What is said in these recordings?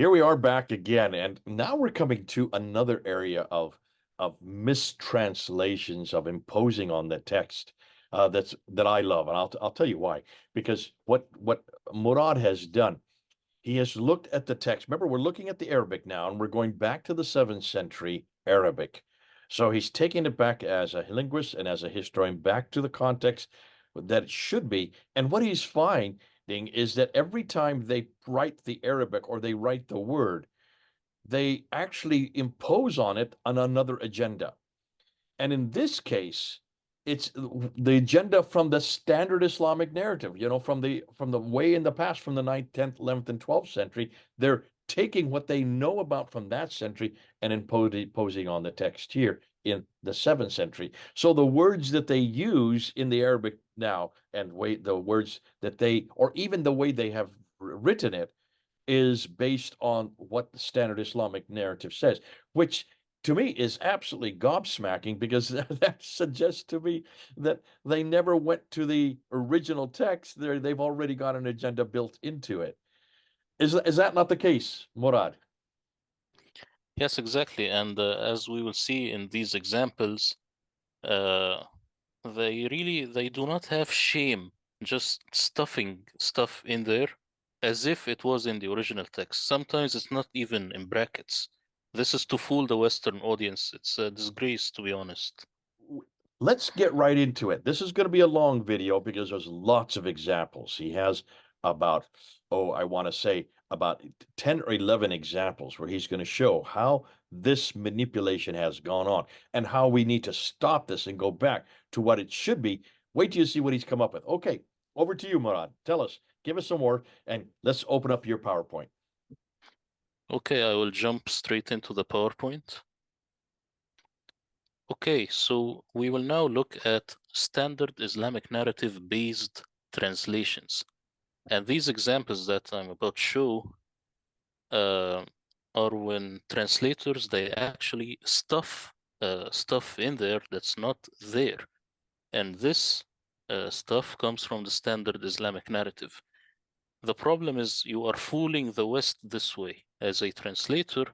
Here we are back again, and now we're coming to another area of mistranslations of imposing on the text that I love, and I'll tell you why. Because what Murad has done, he has looked at the text. Remember, we're looking at the Arabic now, and we're going back to the 7th century Arabic. So he's taking it back as a linguist and as a historian back to the context that it should be. And what he's finding is that every time they write the Arabic or they write the word, they actually impose on it on another agenda. And in this case, it's the agenda from the standard Islamic narrative, from the way in the past, from the 9th, 10th, 11th, and 12th century. They're taking what they know about from that century and imposing on the text here in the 7th century. So the words that they use in the Arabic now, and the words that they, or even the way they have written it, is based on what the standard Islamic narrative says, which to me is absolutely gobsmacking because that suggests to me that they never went to the original text. They've already got an agenda built into it. Is that not the case, Murad? Yes, exactly. And as we will see in these examples, uh, they do not have shame just stuffing stuff in there as if it was in the original text. Sometimes it's not even in brackets. This is to fool the Western audience. It's a disgrace, to be honest. Let's get right into it. This is going to be a long video because there's lots of examples. He has about, oh, I want to say about 10 or 11 examples where he's going to show how this manipulation has gone on and how we need to stop this and go back to what it should be. Wait till you see what he's come up with. Okay, over to you, Murad. Tell us, give us some more, and let's open up your PowerPoint. Okay, I will jump straight into the PowerPoint. Okay, so we will now look at standard Islamic narrative based translations. And these examples that I'm about to show uh, are when translators they actually stuff in there that's not there, and this stuff comes from the standard Islamic narrative. The problem is you are fooling the West this way. As a translator,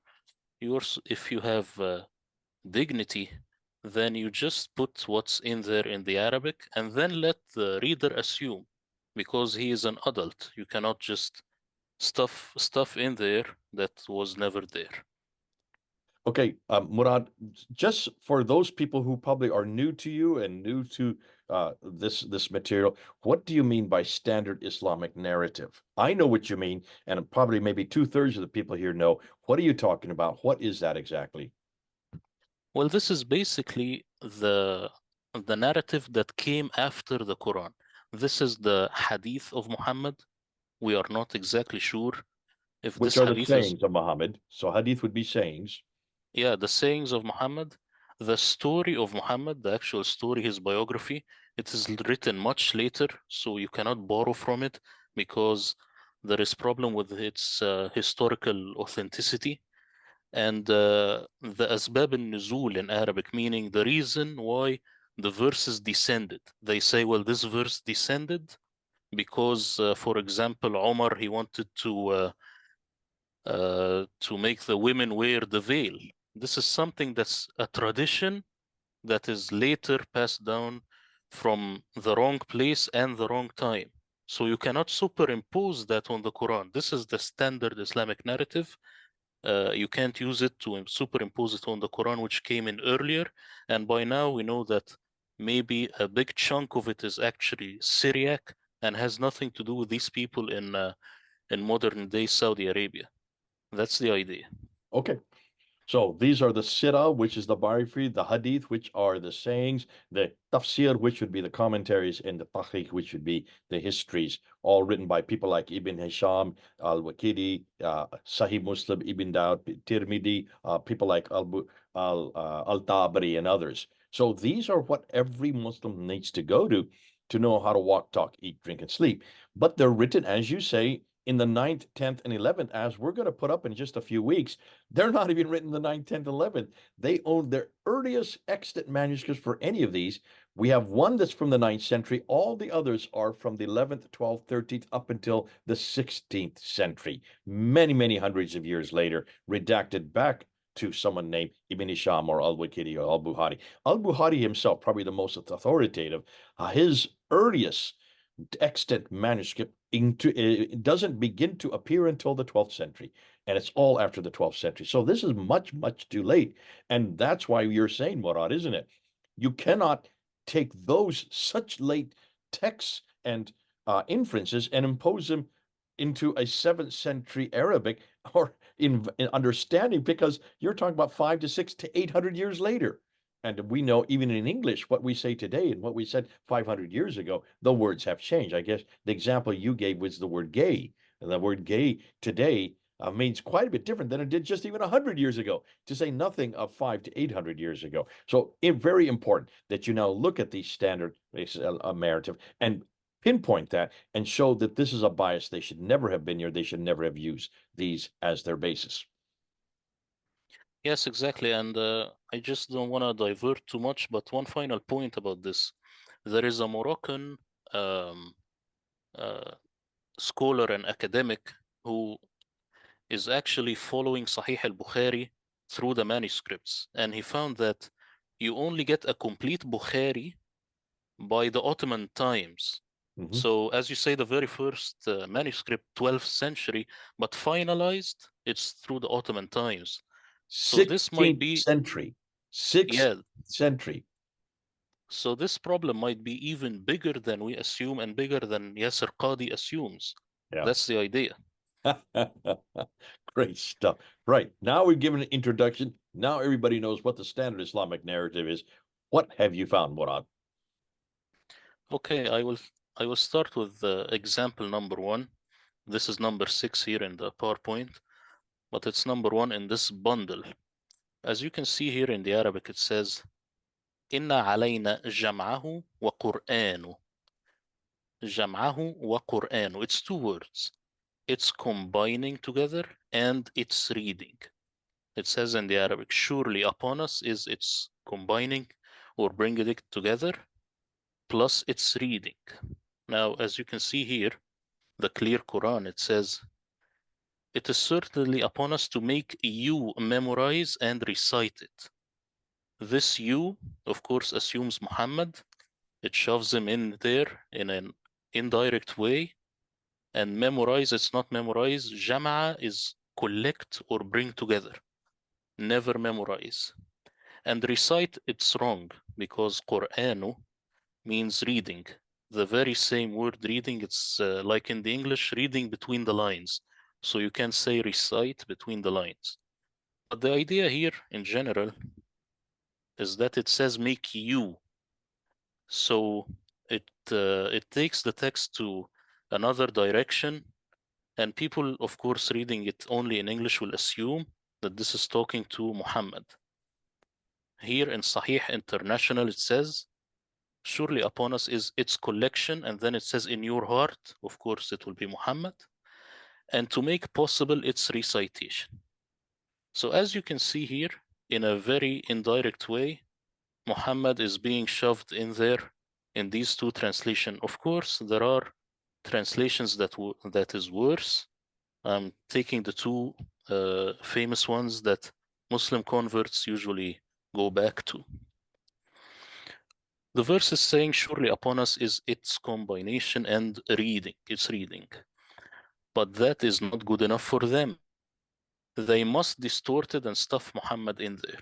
if you have dignity, then you just put what's in there in the Arabic and then let the reader assume, because he is an adult. You cannot just stuff in there that was never there. Okay, Murad, just for those people who probably are new to you and new to this material, what do you mean by standard Islamic narrative? I know what you mean, and probably maybe two-thirds of the people here know. What are you talking about? What is that exactly? Well, this is basically the narrative that came after the Quran. This is the hadith of Muhammad. We are not exactly sure if Which this are the hadith is, sayings of Muhammad? So hadith would be sayings. yeah, the sayings of Muhammad, the story of Muhammad, the actual story, his biography. It is written much later, so you cannot borrow from it because there is problem with its historical authenticity. And the asbab al-nuzul in Arabic, meaning the reason why the verses descended. They say, well, this verse descended because, for example, Omar, he wanted to make the women wear the veil. This is something that's a tradition that is later passed down from the wrong place and the wrong time. So you cannot superimpose that on the Quran. This is the standard Islamic narrative. You can't use it to superimpose it on the Quran, which came in earlier. And by now we know that maybe a big chunk of it is actually Syriac and has nothing to do with these people in modern day Saudi Arabia. That's the idea. Okay, so these are the sirah, which is the biography, the hadith, which are the sayings, the tafsir, which would be the commentaries, and the tarikh, which would be the histories, all written by people like Ibn Hisham, Al-Waqidi, Sahih Muslim, Ibn Dawud, Tirmidhi, people like Al-Tabari and others. So these are what every Muslim needs to know how to walk, talk, eat, drink, and sleep. But they're written, as you say, in the 9th, 10th, and 11th, as we're going to put up in just a few weeks. They're not even written in the 9th, 10th, 11th. They own their earliest extant manuscripts for any of these We have one that's from the 9th century. All the others are from the 11th, 12th, 13th, up until the 16th century, many, many hundreds of years later, redacted back to someone named Ibn Hisham or Al-Waqidi or Al-Bukhari. Al-Bukhari himself, probably the most authoritative, his earliest extant manuscript it doesn't begin to appear until the 12th century, and it's all after the 12th century. So this is much, much too late. And that's why you're saying, Murad, isn't it? You cannot take those such late texts and inferences and impose them into a 7th century Arabic or in understanding, because you're talking about 5 to 6 to 800 years later. And we know even in English what we say today and what we said 500 years ago, the words have changed. I guess the example you gave was the word gay. And the word gay today means quite a bit different than it did just even 100 years ago, to say nothing of 5 to 800 years ago. So very important that you now look at the standard narrative and pinpoint that and show that this is a bias. They should never have been here. They should never have used these as their basis. Yes, exactly. And I just don't want to divert too much, but one final point about this. There is a Moroccan um, uh, scholar and academic who is actually following Sahih al-Bukhari through the manuscripts. And he found that you only get a complete Bukhari by the Ottoman times. Mhm. So, as you say, the very first manuscript, 12th century, but finalized, it's through the Ottoman times. So this might 16th be, century. 6th yeah, century. so this problem might be even bigger than we assume and bigger than Yasser Qadi assumes. Yeah. That's the idea. Great stuff. Right. Now we've given an introduction. Now everybody knows what the standard Islamic narrative is. What have you found, Murad? Okay, I will start with example number one. This is number 6 here in the PowerPoint, but it's number 1 in this bundle. As you can see here in the Arabic, it says, إن علينا جمعه وقرآنه. جمعه وقرآنه. It's two words. It's combining together and it's reading. It says in the Arabic, surely upon us is it's combining or bringing it together, plus it's reading. Now, as you can see here, the Clear Qur'an, it says, it is certainly upon us to make you memorize and recite it. This you, of course, assumes Muhammad. It shoves him in there in an indirect way. And memorize, it's not memorize. Jama'a is collect or bring together. Never memorize. And recite, it's wrong because Qur'anu means reading. The very same word reading, it's like in the English, reading between the lines. So you can say recite between the lines. But the idea here in general is that it says make you. So it takes the text to another direction, and people, of course, reading it only in English will assume that this is talking to Muhammad. Here in Saheeh International, it says, surely upon us is its collection, and then it says in your heart, of course, it will be Muhammad, and to make possible its recitation. So as you can see here, in a very indirect way, Muhammad is being shoved in there in these two translations. Of course, there are translations that is worse. I'm taking the two famous ones that Muslim converts usually go back to. The verse is saying, surely upon us is its combination and reading. It's reading. But that is not good enough for them. They must distort it and stuff Muhammad in there.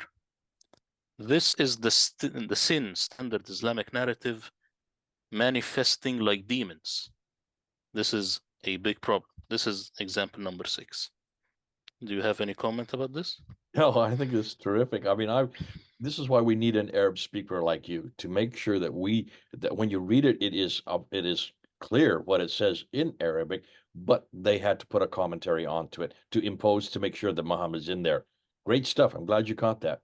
This is the sin, standard Islamic narrative, manifesting like demons. This is a big problem. This is example number 6. Do you have any comment about this? No, I think it's terrific. I mean, this is why we need an Arab speaker like you to make sure that when you read it, it is clear what it says in Arabic, but they had to put a commentary onto it to impose to make sure that Muhammad's in there. Great stuff. I'm glad you caught that.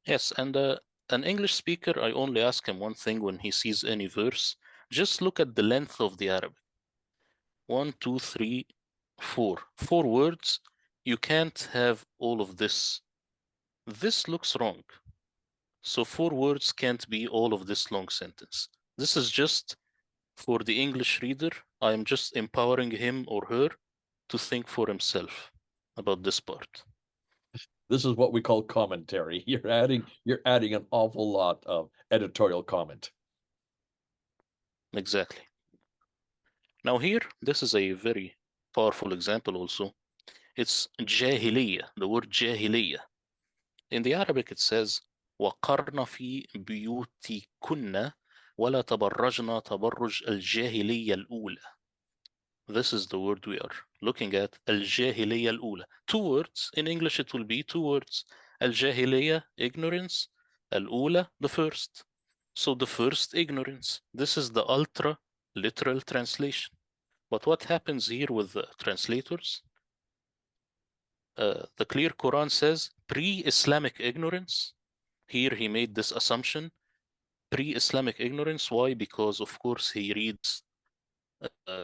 Yes, and an English speaker, I only ask him one thing when he sees any verse. Just look at the length of the Arabic. 1, 2, 3, 4. 4 words. You can't have all of this. This looks wrong. So 4 words can't be all of this long sentence. This is just for the English reader. I am just empowering him or her to think for himself about this part. This is what we call commentary. You're adding an awful lot of editorial comment. Exactly. Now here, this is a very powerful example also. It's jahiliyyah, the word jahiliyyah. In the Arabic it says وَقَرْنَ فِي بُيُوتِكُنَّ وَلَا تَبَرَّجْنَ تَبَرُّجْ الْجَاهِلِيَّةِ الْأُولَى. This is the word we are looking at, al-jahiliyyah al-ula. 2 words. In English, it will be 2 words. Al-jahiliyyah, ignorance. Al-ula, the first. So the first ignorance. This is the ultra literal translation. But what happens here with the translators? The Clear Qur'an says pre-Islamic ignorance. Here he made this assumption. Pre-Islamic ignorance. Why? Because of course he reads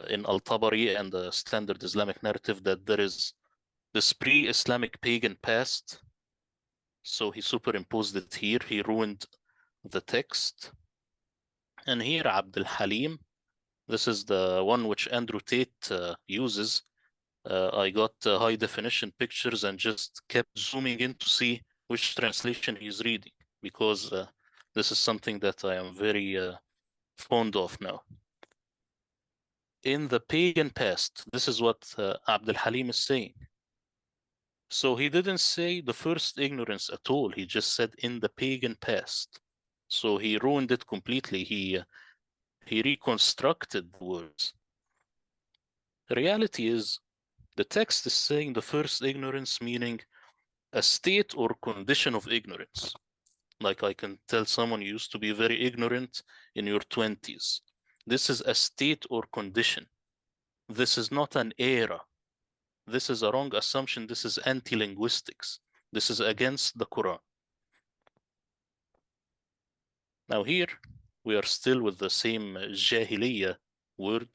in Al-Tabari and the Standard Islamic Narrative that there is this pre-Islamic pagan past. So he superimposed it here. He ruined the text. And here Abd al-Halim, this is the one which Andrew Tate uses. I got high definition pictures and just kept zooming in to see which translation he's reading, because this is something that I am very fond of now. In the pagan past, this is what Abd al-Halim is saying. So he didn't say the first ignorance at all. He just said in the pagan past. So he ruined it completely. He reconstructed the words. The reality is the text is saying the first ignorance, meaning a state or condition of ignorance. Like I can tell someone you used to be very ignorant in your 20s. This is a state or condition. This is not an era. This is a wrong assumption. This is anti-linguistics. This is against the Quran. Now here, we are still with the same jahiliyyah word.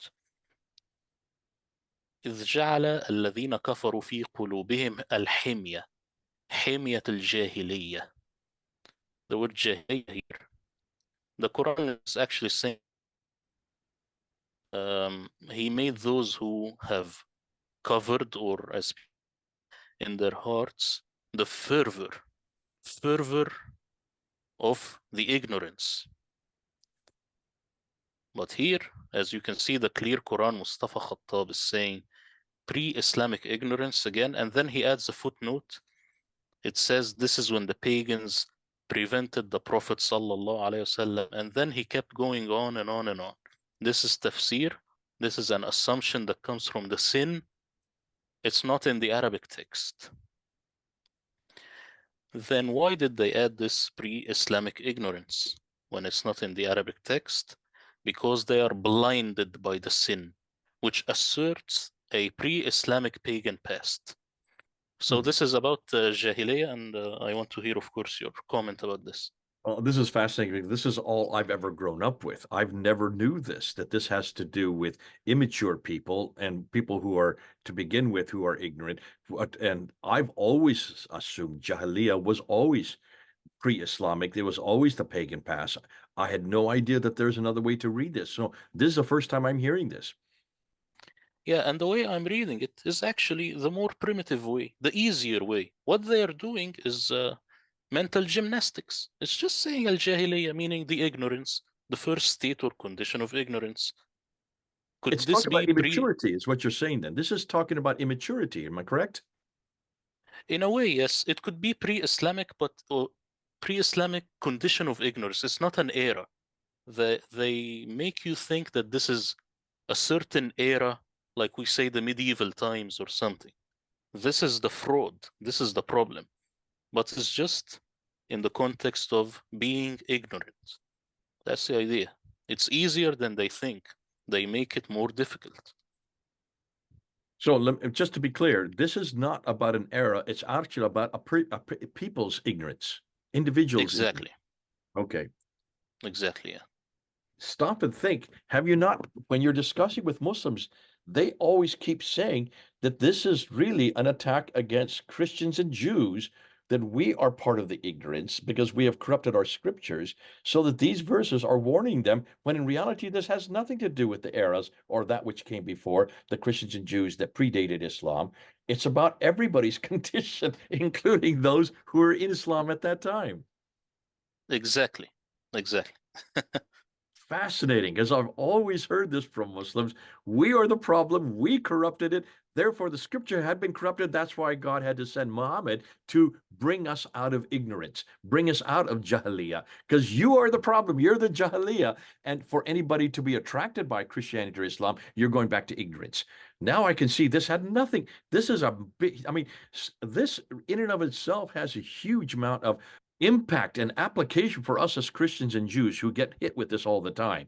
إذ جعل الذين كفروا في قلوبهم الحمية حمية الجاهلية. The word jahiliyyah here. The Quran is actually saying he made those who have covered or as in their hearts the fervor of the ignorance. But here, as you can see, the Clear Quran, Mustafa Khattab is saying pre-Islamic ignorance again, and then he adds a footnote. It says this is when the pagans prevented the Prophet sallallahu alaihi wasallam, and then he kept going on and on and on. This is tafsir. This is an assumption that comes from the S.I.N. It's not in the Arabic text. Then why did they add this pre-Islamic ignorance when it's not in the Arabic text? Because they are blinded by the S.I.N, which asserts a pre-Islamic pagan past. So this is about Jahiliyyah, and I want to hear, of course, your comment about this. Oh, this is fascinating because this is all I've ever grown up with. I've never knew this, that this has to do with immature people and people who are, to begin with, who are ignorant. And I've always assumed Jahiliyyah was always pre-Islamic. There was always the pagan past. I had no idea that there's another way to read this. So this is the first time I'm hearing this. Yeah, and the way I'm reading it is actually the more primitive way, the easier way. What they are doing is mental gymnastics. It's just saying al-jahiliyyah, meaning the ignorance, the first state or condition of ignorance. Could It's this talking about be immaturity, is what you're saying then. This is talking about immaturity. Am I correct? in a way, yes, it could be pre-Islamic, but pre-Islamic condition of ignorance. It's not an era. They make you think that this is a certain era, like we say the medieval times or something. This is the fraud. This is the problem. But it's just in the context of being ignorant. That's the idea. It's easier than they think. They make it more difficult. So just to be clear, this is not about an era. It's actually about people's ignorance, individuals' ignorance. Exactly. Okay. Exactly. Yeah. Stop and think. Have you not, when you're discussing with Muslims, they always keep saying that this is really an attack against Christians and Jews then we are part of the ignorance because we have corrupted our scriptures, so that these verses are warning them, when in reality this has nothing to do with the eras or that which came before, the Christians and Jews that predated Islam. It's about everybody's condition, including those who were in Islam at that time. Exactly. Exactly. Fascinating, because I've always heard this from Muslims. We are the problem. We corrupted it. Therefore, the scripture had been corrupted. That's why God had to send Muhammad to bring us out of ignorance, bring us out of Jahiliyyah, because you are the problem. You're the Jahiliyyah. And for anybody to be attracted by Christianity or Islam, you're going back to ignorance. Now I can see this had nothing. This is a big, I mean, this in and of itself has a huge amount of impact and application for us as Christians and Jews who get hit with this all the time.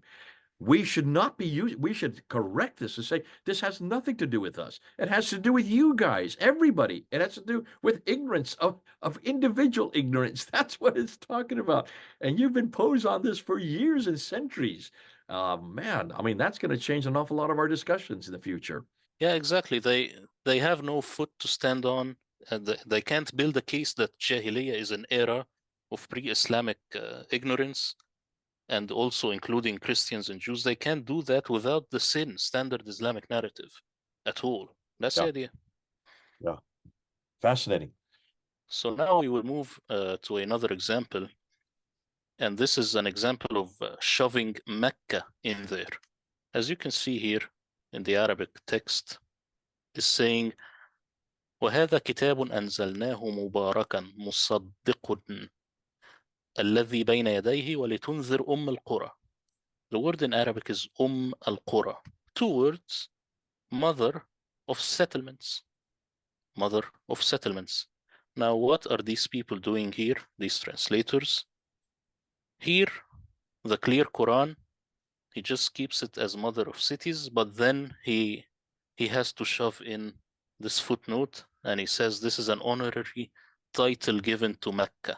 We should not be using, we should correct this and say, this has nothing to do with us. It has to do with you guys, everybody. It has to do with ignorance of individual ignorance. That's what it's talking about. And you've been posed on this for years and centuries. Man, I mean, that's going to change an awful lot of our discussions in the future. Yeah, exactly. They have no foot to stand on, and they can't build a case that Jahiliyyah is an era of pre-Islamic ignorance, and also including Christians and Jews. They can't do that without the S.I.N, Standard Islamic Narrative, at all. That's the Yeah, idea. yeah. Fascinating. So now we will move to another example, and this is an example of shoving Mecca in there. As you can see here in the Arabic text, is saying وهذا كتاب أنزلناه مباركا مصدق الذي بين يديه ولتنذر القرى. The word in Arabic is القرى. Two words, mother of settlements. Mother of settlements. Now, what are these people doing here, these translators? Here, the Clear Qur'an, he just keeps it as mother of cities, but then he has to shove in this footnote, and he says this is an honorary title given to Mecca.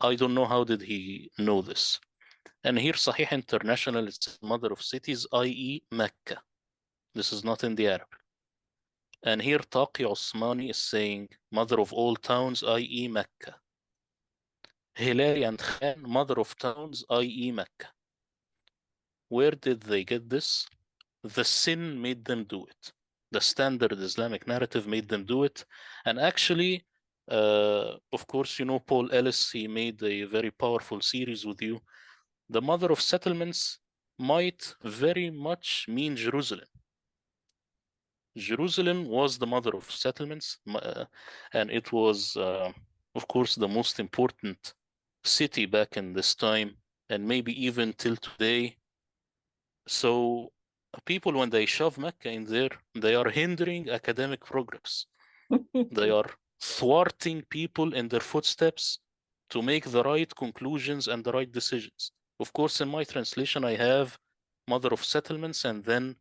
I don't know how did he know this. And here Saheeh International is mother of cities, i.e. Mecca. This is not in the Arabic. And here Taqi Osmani is saying mother of all towns, i.e. Mecca. Hilali and Khan, mother of towns, i.e. Mecca. Where did they get this? The S.I.N made them do it. The Standard Islamic Narrative made them do it. And actually, of course, you know Paul Ellis, he made a very powerful series with you. The mother of settlements might very much mean Jerusalem. Jerusalem was the mother of settlements, and it was, of course, the most important city back in this time, and maybe even till today. So people, when they shove Mecca in there, they are hindering academic progress. They are thwarting people in their footsteps to make the right conclusions and the right decisions. Of course, in my translation, I have mother of settlements, and then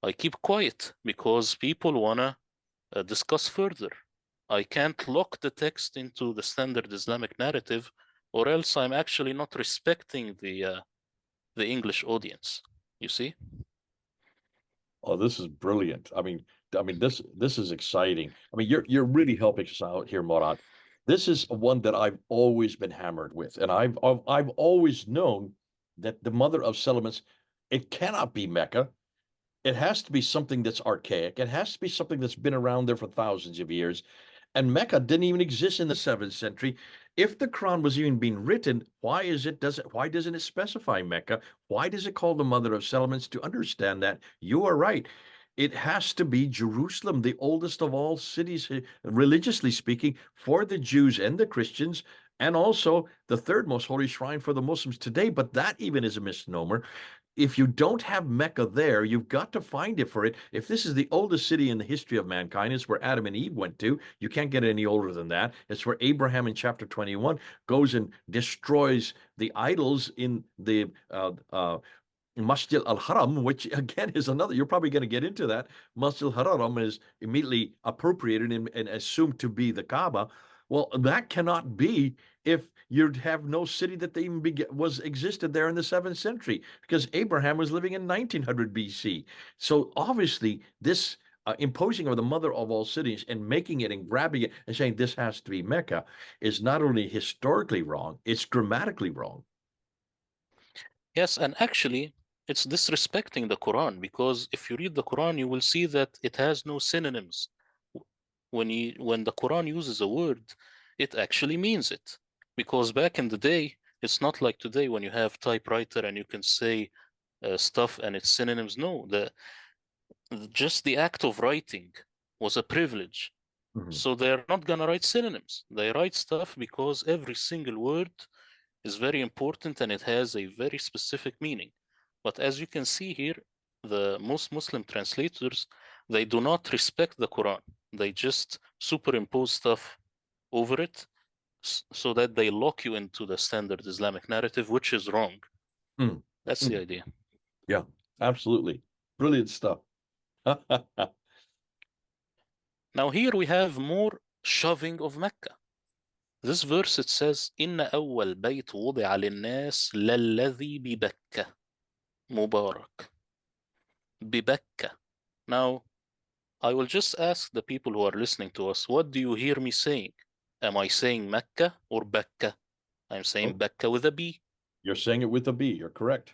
I keep quiet because people wanna discuss further. I can't lock the text into the Standard Islamic Narrative, or else I'm actually not respecting the English audience. You see? Oh, this is brilliant. This is exciting. I mean, you're really helping us out here, Murad. This is one that I've always been hammered with, and I've always known that the mother of settlements, it cannot be Mecca. It has to be something that's archaic. It has to be something that's been around there for thousands of years. And Mecca didn't even exist in the 7th century. If the Quran was even being written, why doesn't it specify Mecca? Why does it call the mother of settlements? To understand that, you are right. It has to be Jerusalem, the oldest of all cities, religiously speaking, for the Jews and the Christians, and also the third most holy shrine for the Muslims today. But that even is a misnomer. If you don't have Mecca there, you've got to find it for it. If this is the oldest city in the history of mankind, it's where Adam and Eve went to. You can't get any older than that. It's where Abraham in chapter 21 goes and destroys the idols in the Masjid al-Haram, which again is another, you're probably going to get into that. Masjid al-Haram is immediately appropriated and assumed to be the Kaaba. Well, that cannot be if you have no city that they even was existed there in the 7th century, because Abraham was living in 1900 BC. So obviously, this imposing on the mother of all cities and making it and grabbing it and saying this has to be Mecca is not only historically wrong, it's grammatically wrong. Yes, and actually, it's disrespecting the Quran because if you read the Quran, you will see that it has no synonyms. When the Quran uses a word, it actually means it. Because back in the day, it's not like today when you have typewriter and you can say stuff and its synonyms. No, just the act of writing was a privilege. Mhm. So they're not gonna write synonyms. They write stuff because every single word is very important and it has a very specific meaning. But as you can see here, the most Muslim translators, they do not respect the Quran. They just superimpose stuff over it so that they lock you into the standard Islamic narrative, which is wrong. Mm. That's the Mm. idea. Yeah, absolutely. Brilliant stuff. Now here we have more shoving of Mecca. This verse it says إن أول بيت وضع للناس للذي ببكة مبارك ببكة. Now I will just ask the people who are listening to us, what do you hear me saying? Am I saying Mecca or Becca? I'm saying Oh, Becca with a B. you're saying it with a B. You're correct.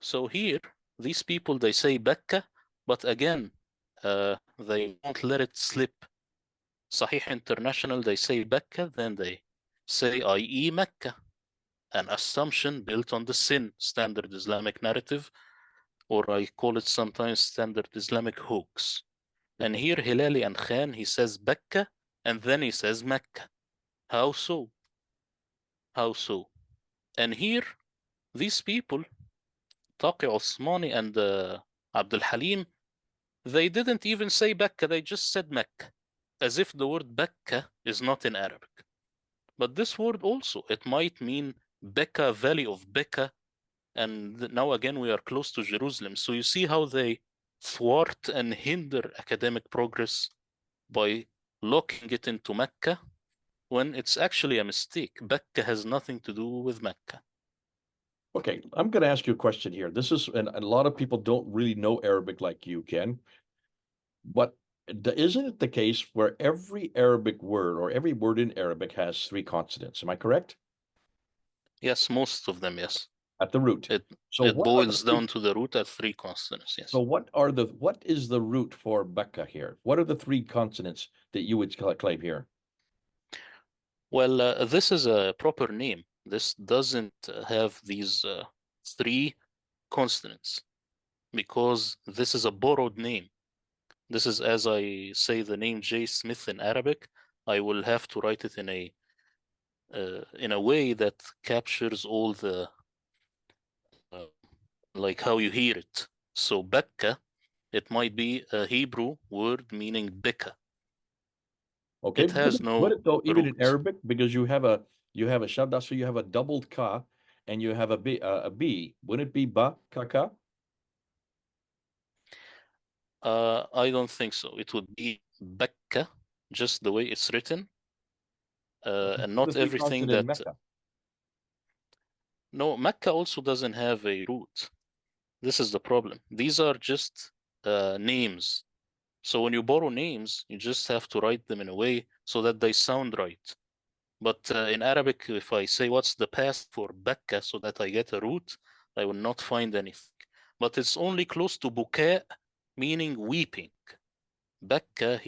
So here, these people, they say Becca, but again, they won't let it slip. Saheeh International, they say Becca, then they say i.e. Mecca, an assumption built on the S.I.N, Standard Islamic Narrative, or I call it sometimes Standard Islamic Hoax. And here Hilali and Khan, he says Becca, and then he says Mecca. How so? How so? And here, these people, Taqi Osmani and Abdul Halim, they didn't even say Becca, they just said Mecca, as if the word Becca is not in Arabic. But this word also, it might mean Becca, Valley of Becca, and now again we are close to Jerusalem. So you see how they thwart and hinder academic progress by locking it into Mecca when it's actually a mistake. Becca has nothing to do with Mecca. Okay, I'm going to ask you a question here. This is, and a lot of people don't really know Arabic like you can, but isn't it the case where every Arabic word or every word in Arabic has three consonants? Am I correct? Yes, most of them, yes. At the root. It So it what are the boils three? down to the root at three consonants, So yes. what is the root for Becca here? What are the three consonants that you would claim here? Well, this is a proper name. This doesn't have these three consonants because this is a borrowed name. This is as I say the name J. Smith in Arabic. I will have to write it in a way that captures all the uh, like how you hear it. So Becca, it might be a Hebrew word meaning Becca. Okay, It has would no it though even in root. Arabic because you have a shadda, so you have a doubled ka and you have a b. Wouldn't it be ba kaka? I don't think so. It would be Becca, just the way it's written, Okay, and what are the not three everything consonants in that. Mecca? No, Mecca also doesn't have a root. This is the problem. These are just names. So when you borrow names, you just have to write them in a way so that they sound right. But in Arabic, if I say what's the past for Becca so that I get a root, I will not find anything. But it's only close to buka, meaning weeping. Becca,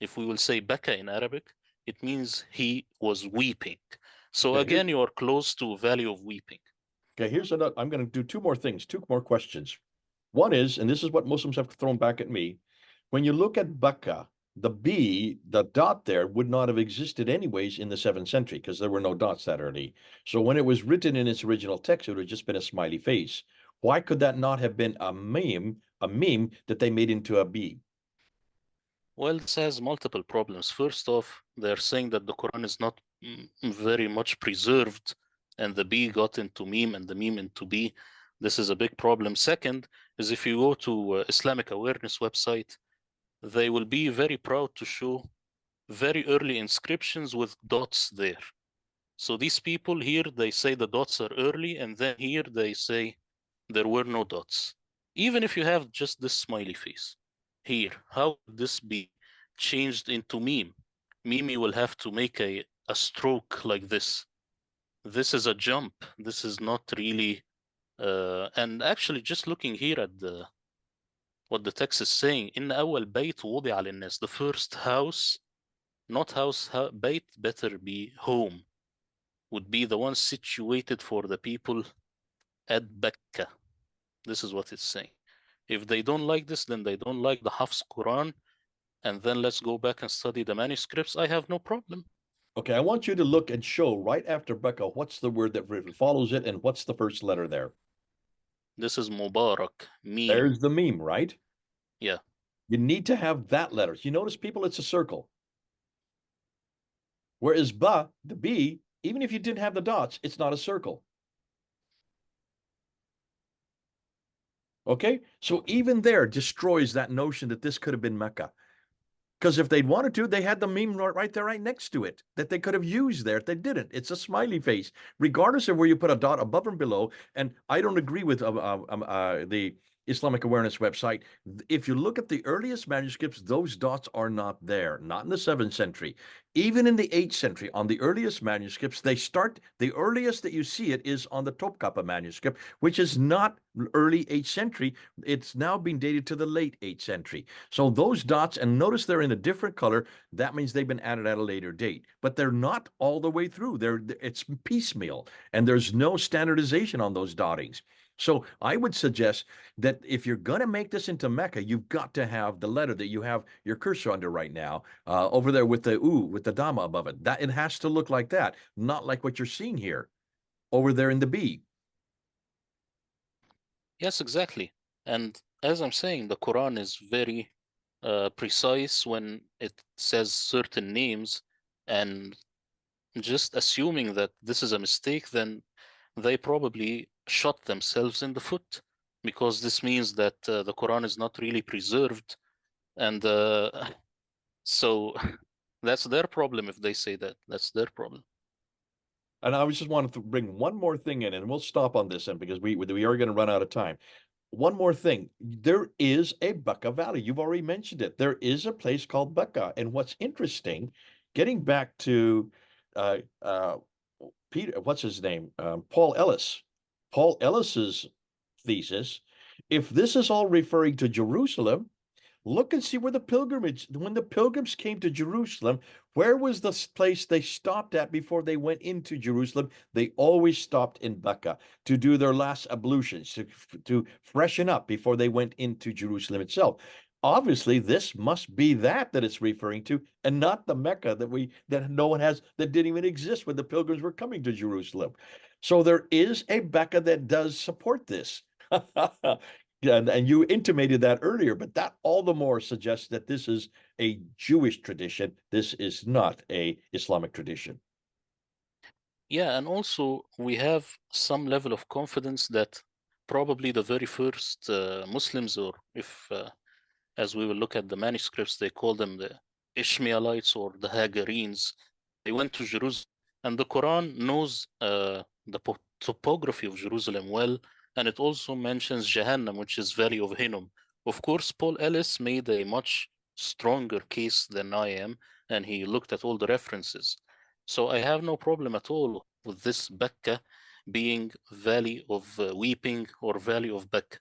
if we will say Becca in Arabic, it means he was weeping. So Okay, again, you are close to value of weeping. here's another. I'm going to do two more things, two more questions. One is, and this is what Muslims have thrown back at me, when you look at Becca, the B, the dot there would not have existed anyways in the 7th century because there were no dots that early. So when it was written in its original text, it would have just been a smiley face. Why could that not have been a meme that they made into a B? Well, this has multiple problems. First off, they're saying that the Quran is not very much preserved, and the B got into meme and the meme into B. This is a big problem. Second is if you go to Islamic Awareness website, they will be very proud to show very early inscriptions with dots there. So these people here, they say the dots are early, and then here they say there were no dots. Even if you have just this smiley face here, how would this be changed into meme? Mimi will have to make a stroke like this. This is a jump. This is not really. And actually, just looking here at the what the text is saying, إن أول بيت وضع للناس. The first house, not house, بيت better be home, would be the one situated for the people at Becca. This is what it's saying. If they don't like this, then they don't like the Hafs Quran, and then let's go back and study the manuscripts. I have no problem. Okay, I want you to look and show right after Becca what's the word that follows it and what's the first letter there. This is Mubarak, meme. There's the meme, right? Yeah. You need to have that letter. You notice, people, it's a circle. Whereas ba, the B, even if you didn't have the dots, it's not a circle. Okay? So even there destroys that notion that this could have been Mecca. Because if they'd wanted to, they had the meme right there, right next to it, that they could have used there. If they didn't, it's a smiley face, regardless of where you put a dot above and below. And I don't agree with the Islamic Awareness website. If you look at the earliest manuscripts, those dots are not there, not in the 7th century. Even in the 8th century, on the earliest manuscripts, the earliest that you see it is on the Topkapi manuscript, which is not early 8th century. It's now been dated to the late 8th century. So those dots, and notice they're in a different color, that means they've been added at a later date. But they're not all the way through. It's piecemeal, and there's no standardization on those dottings. So I would suggest that if you're going to make this into Mecca, you've got to have the letter that you have your cursor under right now, over there with the with the Dhamma above it. That it has to look like that, not like what you're seeing here over there in the B. Yes, exactly. And as I'm saying, the Quran is very precise when it says certain names, and just assuming that this is a mistake, then they probably shot themselves in the foot, because this means that the Quran is not really preserved. And so that's their problem if they say that. That's their problem. And I was just wanted to bring one more thing in, and we'll stop on this end because we are going to run out of time. One more thing. There is a Becca Valley. You've already mentioned it. There is a place called Becca. And what's interesting, getting back to uh, uh, Peter, what's his name? Paul Ellis. Paul Ellis's thesis. If this is all referring to Jerusalem, look and see where when the pilgrims came to Jerusalem, where was the place they stopped at before they went into Jerusalem? They always stopped in Becca to do their last ablutions, to freshen up before they went into Jerusalem itself. Obviously, this must be that it's referring to, and not the Mecca that no one has, that didn't even exist when the pilgrims were coming to Jerusalem. So there is a Becca that does support this. Yeah, and you intimated that earlier, but that all the more suggests that this is a Jewish tradition. This is not a Islamic tradition. Yeah, and also we have some level of confidence that probably the very first Muslims, or if as we will look at the manuscripts, they call them the Ishmaelites or the Hagarenes. They went to Jerusalem, and the Quran knows the topography of Jerusalem well, and it also mentions Jahannam, which is Valley of Hinnom. Of course, Paul Ellis made a much stronger case than I am, and he looked at all the references. So I have no problem at all with this Becca being Valley of Weeping or Valley of Becca.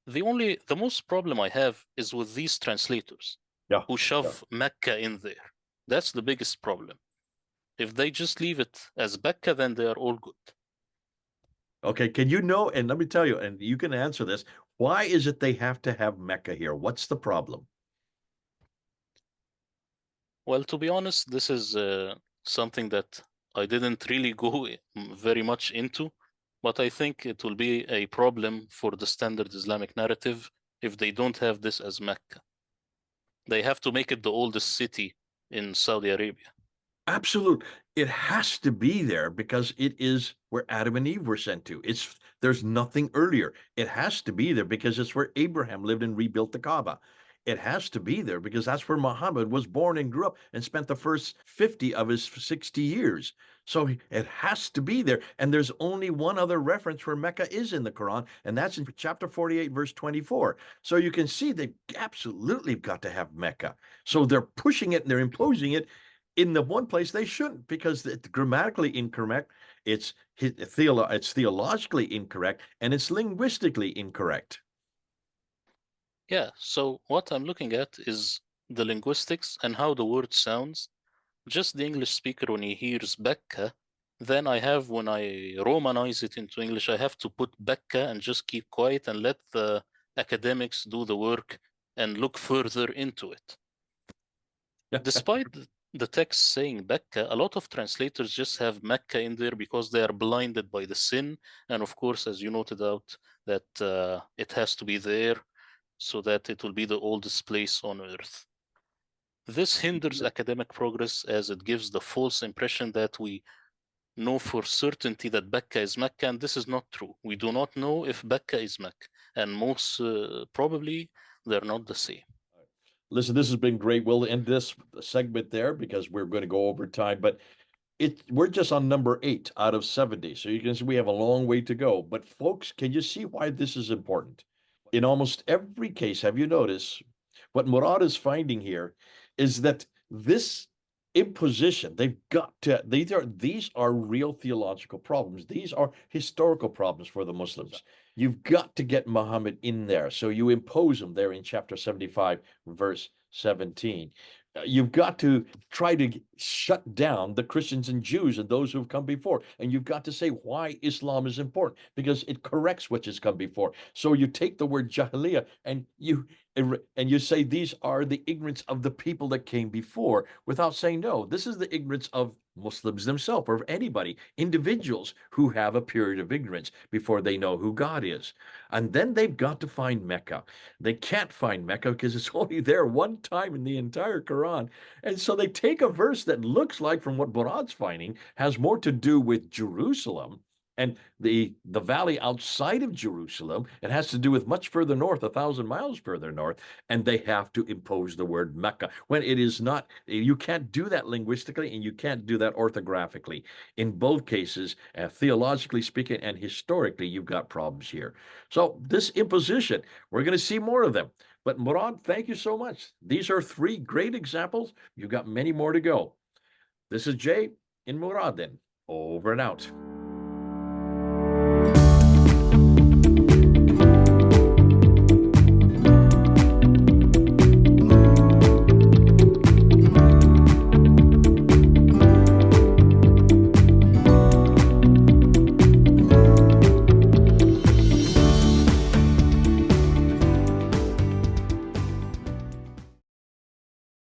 The most problem I have is with these translators Yeah, who yeah. shove Mecca in there. That's the biggest problem. If they just leave it as Becca, then they are all good. Okay, can you know, and let me tell you, and you can answer this, why is it they have to have Mecca here? What's the problem? Well, to be honest, this is something that I didn't really go very much into, but I think it will be a problem for the standard Islamic narrative if they don't have this as Mecca. They have to make it the oldest city in Saudi Arabia. Absolute. It has to be there because it is where Adam and Eve were sent to. There's nothing earlier. It has to be there because it's where Abraham lived and rebuilt the Kaaba. It has to be there because that's where Muhammad was born and grew up and spent the first 50 of his 60 years. So it has to be there. And there's only one other reference where Mecca is in the Quran, and that's in chapter 48, verse 24. So you can see they absolutely got to have Mecca. So they're pushing it and they're imposing it in the one place they shouldn't because it's grammatically incorrect, it's theologically incorrect, and it's linguistically incorrect. Yeah, so what I'm looking at is the linguistics and how the word sounds. Just the English speaker, when he hears Becca, then I have, when I romanize it into English, I have to put Becca and just keep quiet and let the academics do the work and look further into it. Despite the text saying Becca, a lot of translators just have Mecca in there because they are blinded by the sin. And of course, as you noted out, that it has to be there so that it will be the oldest place on earth. This hinders academic progress as it gives the false impression that we know for certainty that Becca is Mecca, and this is not true. We do not know if Becca is Mecca, and most probably they're not the same. Listen, this has been great. We'll end this segment there because we're going to go over time, but we're just on number 8 out of 70. So you can see we have a long way to go. But folks, can you see why this is important? In almost every case, have you noticed what Murad is finding here is that this imposition, these are real theological problems. These are historical problems for the Muslims. You've got to get Muhammad in there. So you impose him there in chapter 75, verse 17. You've got to try to shut down the Christians and Jews and those who've come before. And you've got to say why Islam is important because it corrects what has come before. So you take the word Jahiliyyah and you say these are the ignorance of the people that came before without saying no. This is the ignorance of Muslims themselves or of anybody, individuals who have a period of ignorance before they know who God is. And then they've got to find Mecca. They can't find Mecca because it's only there one time in the entire Quran. And so they take a verse that looks like, from what Murad's finding, has more to do with Jerusalem and the valley outside of Jerusalem. It has to do with much further north, 1,000 miles further north, and they have to impose the word Mecca when it is not. You can't do that linguistically, and you can't do that orthographically. In both cases, theologically speaking and historically, you've got problems here. So this imposition, we're going to see more of them. But Murad, thank you so much. These are 3 great examples. You've got many more to go. This is Jay in Murad then. Over and out.